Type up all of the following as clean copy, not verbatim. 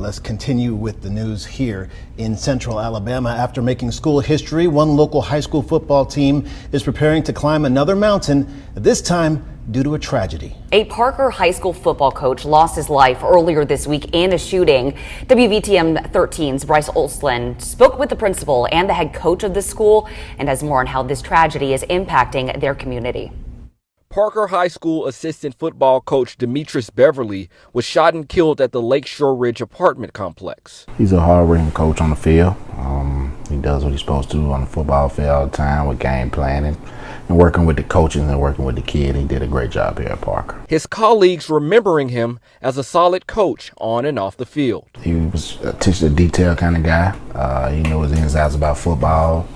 Let's continue with the news here in central Alabama. After making school history, one local high school football team is preparing to climb another mountain, this time due to a tragedy. A Parker High School football coach lost his life earlier this week in a shooting. WVTM 13's Bryce Olsland spoke with the principal and the head coach of the school and has more on how this tragedy is impacting their community. Parker High School assistant football coach Demetrice Beverly was shot and killed at the Lakeshore Ridge apartment complex. He's a hard-working coach on the field. He does what he's supposed to do on the football field all the time with game planning and working with the coaches and working with the kid. He did a great job here at Parker. His colleagues remembering him as a solid coach on and off the field. He was a attention-to-detail kind of guy. He knew his ins and outs about football.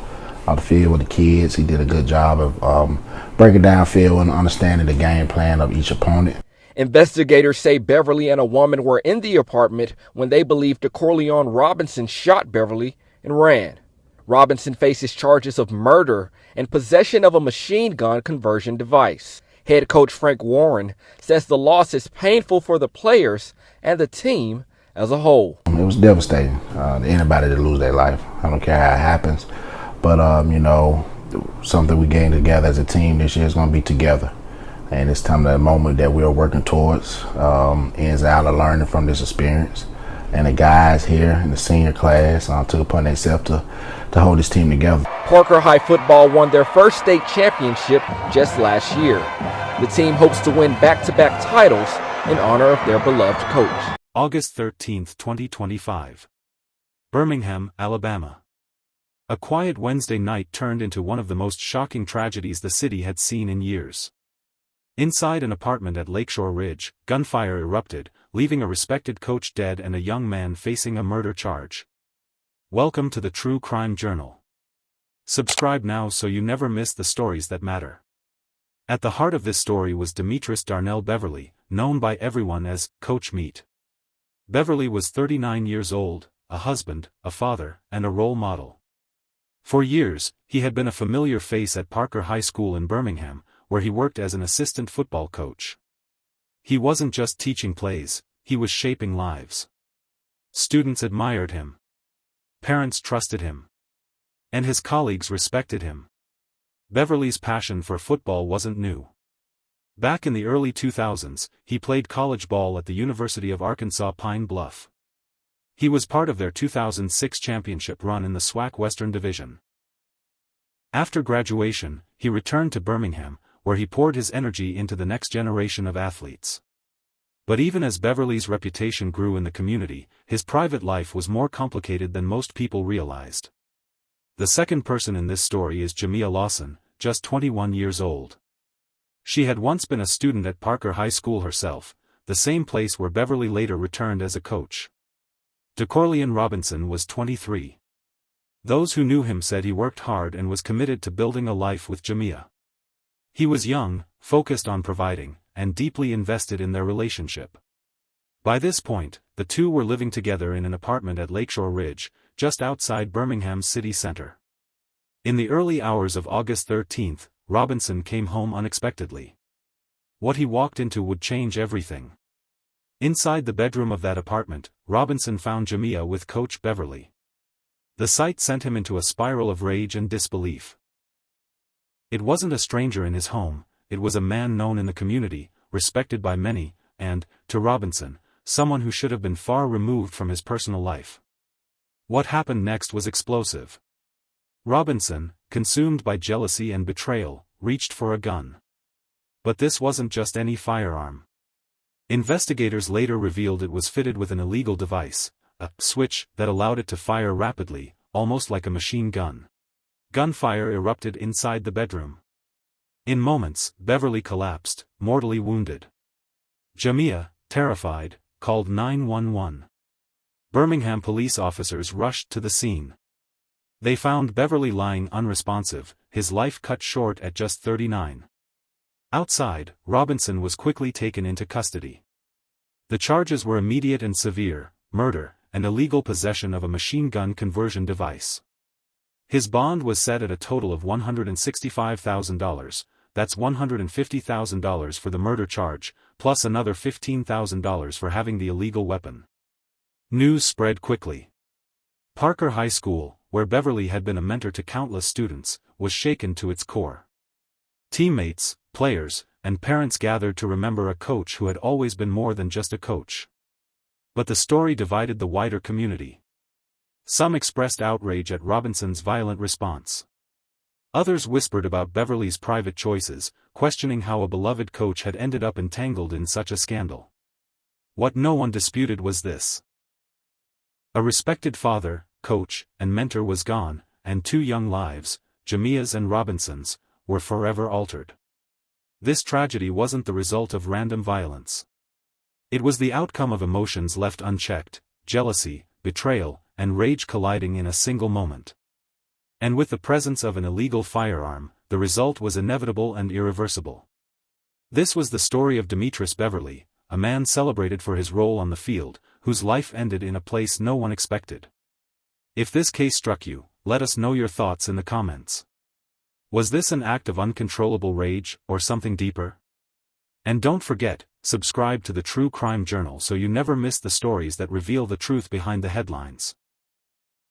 On the field with the kids, he did a good job of breaking down field and understanding the game plan of each opponent. Investigators say Beverly and a woman were in the apartment when they believed DeCorleone Robinson shot Beverly and ran. Robinson faces charges of murder and possession of a machine gun conversion device. Head coach Frank Warren says the loss is painful for the players and the team as a whole. It was devastating to anybody to lose their life. I don't care how it happens. But, something we gained together as a team this year is going to be together. And it's time, that moment that we are working towards, ends out of learning from this experience. And the guys here in the senior class took upon themselves to hold this team together. Parker High football won their first state championship just last year. The team hopes to win back-to-back titles in honor of their beloved coach. August 13, 2025. Birmingham, Alabama. A quiet Wednesday night turned into one of the most shocking tragedies the city had seen in years. Inside an apartment at Lakeshore Ridge, gunfire erupted, leaving a respected coach dead and a young man facing a murder charge. Welcome to the True Crime Journal. Subscribe now so you never miss the stories that matter. At the heart of this story was Demetrice Beverly, known by everyone as Coach Meat. Beverly was 39 years old, a husband, a father, and a role model. For years, he had been a familiar face at Parker High School in Birmingham, where he worked as an assistant football coach. He wasn't just teaching plays, he was shaping lives. Students admired him. Parents trusted him. And his colleagues respected him. Beverly's passion for football wasn't new. Back in the early 2000s, he played college ball at the University of Arkansas Pine Bluff. He was part of their 2006 championship run in the SWAC Western Division. After graduation, he returned to Birmingham, where he poured his energy into the next generation of athletes. But even as Beverly's reputation grew in the community, his private life was more complicated than most people realized. The second person in this story is Jamia Lawson, just 21 years old. She had once been a student at Parker High School herself, the same place where Beverly later returned as a coach. DeCorleone Robinson was 23. Those who knew him said he worked hard and was committed to building a life with Jamia. He was young, focused on providing, and deeply invested in their relationship. By this point, the two were living together in an apartment at Lakeshore Ridge, just outside Birmingham's city center. In the early hours of August 13, Robinson came home unexpectedly. What he walked into would change everything. Inside the bedroom of that apartment, Robinson found Jamia with Coach Beverly. The sight sent him into a spiral of rage and disbelief. It wasn't a stranger in his home, it was a man known in the community, respected by many, and, to Robinson, someone who should have been far removed from his personal life. What happened next was explosive. Robinson, consumed by jealousy and betrayal, reached for a gun. But this wasn't just any firearm. Investigators later revealed it was fitted with an illegal device, a switch that allowed it to fire rapidly, almost like a machine gun. Gunfire erupted inside the bedroom. In moments, Beverly collapsed, mortally wounded. Jamia, terrified, called 911. Birmingham police officers rushed to the scene. They found Beverly lying unresponsive, his life cut short at just 39. Outside, Robinson was quickly taken into custody. The charges were immediate and severe: murder, and illegal possession of a machine gun conversion device. His bond was set at a total of $165,000, that's $150,000 for the murder charge, plus another $15,000 for having the illegal weapon. News spread quickly. Parker High School, where Beverly had been a mentor to countless students, was shaken to its core. Teammates, players, and parents gathered to remember a coach who had always been more than just a coach. But the story divided the wider community. Some expressed outrage at Robinson's violent response. Others whispered about Beverly's private choices, questioning how a beloved coach had ended up entangled in such a scandal. What no one disputed was this. A respected father, coach, and mentor was gone, and two young lives, Jamia's and Robinson's, were forever altered. This tragedy wasn't the result of random violence. It was the outcome of emotions left unchecked, jealousy, betrayal, and rage colliding in a single moment. And with the presence of an illegal firearm, the result was inevitable and irreversible. This was the story of Demetrice Beverly, a man celebrated for his role on the field, whose life ended in a place no one expected. If this case struck you, let us know your thoughts in the comments. Was this an act of uncontrollable rage, or something deeper? And don't forget, subscribe to the True Crime Journal so you never miss the stories that reveal the truth behind the headlines.